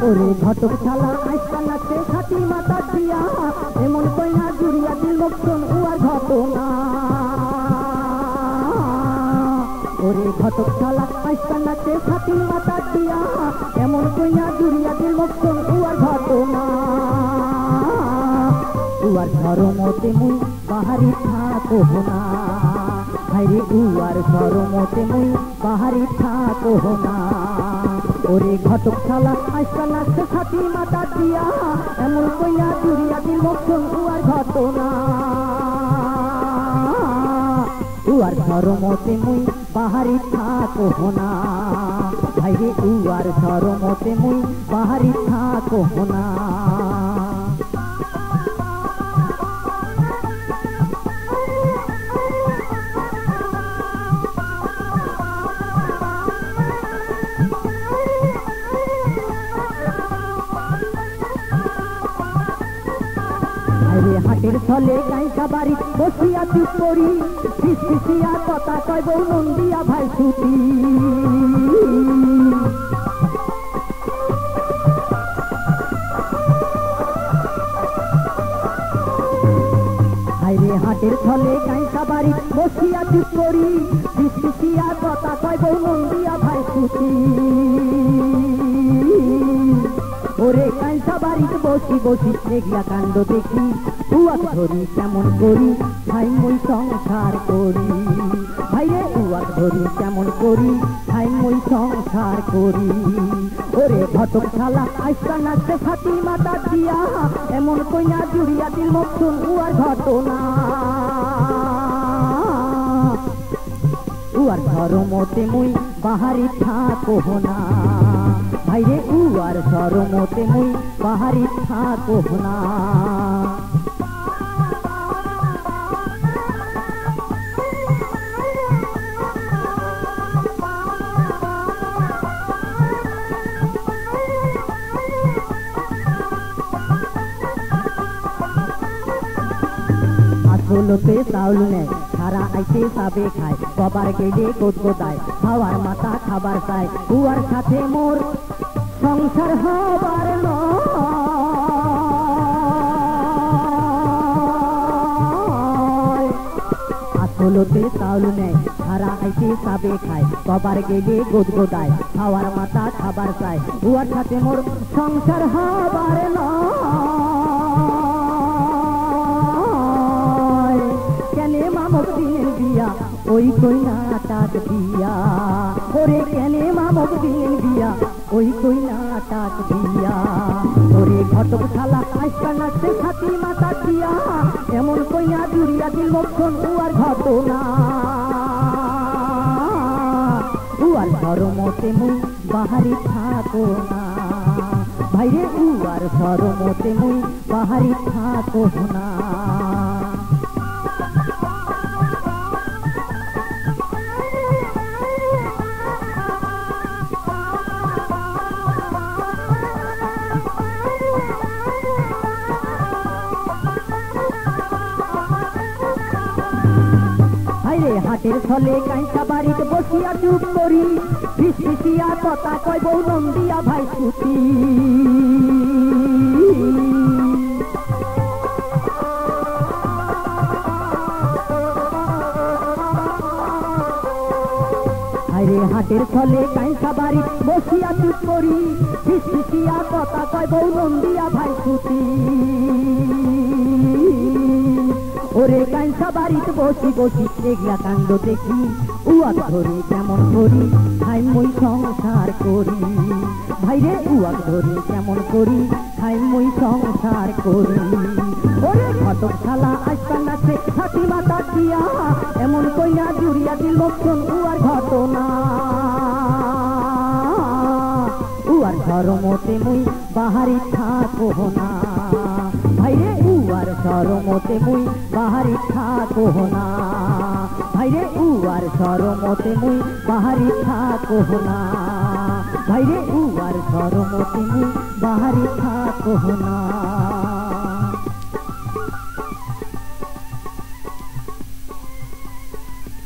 ওরে ঘটক শালা আজকাল নাচে ছাতি মাথা দিয়া এমন কইনা জুড়িয়া দিল লোকজন উয়ার ঘটনা। ওরে ঘটক শালা আজকাল নাচে ছাতি মাথা দিয়া এমন কইনা জুড়িয়া দিল লোকজন উয়ার ঘটনা। উয়ার ধর্মতে মুই বাহারি থাকো না, হাইরে উয়ার ধর্মতে মুই বাহারি থাকো না। ওরে ঘটক শালা আজকাল নাচে ছাতি মাথা দিয়া এমন কইনা জুড়িয়া দিল লোকজন উয়ার ঘটনা। উয়ার ধর্মতে মুই বাহারি থাকো না, ভাইরে উয়ার ধর্মতে মুই বাহারি থাকো না। হাটের ছলে গাইকা বাড়ি বসিয়া চুপ করি ফিসফিসিয়া কথা কয় বউ নন্দিয়া ভাই ছুটি। হাইরে হাটের ছলে গাইকা বাড়ি বসিয়া চুপ করি ফিসফিসিয়া কথা কয় বউ নন্দিয়া ভাই ছুটি। ওরে কাঁচা বাড়িতে বসি বসি এগলা কাণ্ড দেখি উয়াক ধরি কেমন করি ভাই মই সংসার করি। ভাইরে উয়াক ধরি কেমন করি ভাই মই সংসার করি। ওরে ঘটক শালা আজকাল নাচে ছাতি মাথা দিয়া এমন কইনা জুড়িয়া দিল লোকজন উয়ার ঘটনা। উয়ার ধর্মতে মুই বাহারি থাকো না, ভাইরে উয়ার ধর্মতে মুই বাহারি থাকো না। আসলতে চাউল নেয় সারা আইতে সাবে খায় কবার গেলে গোদগোদায় খাওয়ার মাথা খাবার চায় উয়ার সাথে মোর সংসার হবার নয়। আসলতে চাউল নেয় সারা আইতে সাবে খায় কবার গেলে গোদগোদায় খাওয়ার মাথা খাবার চায় উয়ার সাথে মোর সংসার হবার নয়। কেনে মামক দিলেন বিয়া ওই কইনা টাক দিয়া, ওরে কেনে মামক দিলেন বিয়া ওই কইনা টাক দিয়া। ওরে ঘটক শালা আজকাল নাচে ছাতি মাথা দিয়া এমন কইনা জুড়িয়া দিল লোকজন উয়ার ঘটনা। উয়ার ধর্মতে মুই বাহারি থাকো না, ভাইরে উয়ার ধর্মতে মুই বাহারি থাকো না। হাটের ছলে কাঁচা বাড়িতে বসিয়া চুপ করি ফিসফিসিয়া কথা কয় বউ নন্দিয়া ভাই ছুটি। হাইরে হাটের ছলে কাঁচা বাড়ি বসিয়া চুপ করি ফিসফিসিয়া কথা কয় বউ নন্দিয়া ভাই ছুটি। ওরে কাঁচা বাড়িতে বসি বসি এগলা কাণ্ড দেখি উয়াক ধরি কেমন করি খাই মই সংসার করি। ভাইরে উয়াক ধরি কেমন করি খাই মই সংসার করি। ওরে ঘটক শালা আজকাল নাচে ছাতি মাথা দিয়া এমন কইনা জুড়িয়া দিল লোকজন উয়ার ঘটনা। উয়ার ধর্মতে মুই বাহারি থাকো না, ভাইরে উয়ার ধর্মতে মুই বাহারি থাকো না। ভাইরে উয়ার ধর্মতে মুই বাহারি থাকো না, ভাইরে উয়ার ধর্ম তুমি বাহারে থাকো না।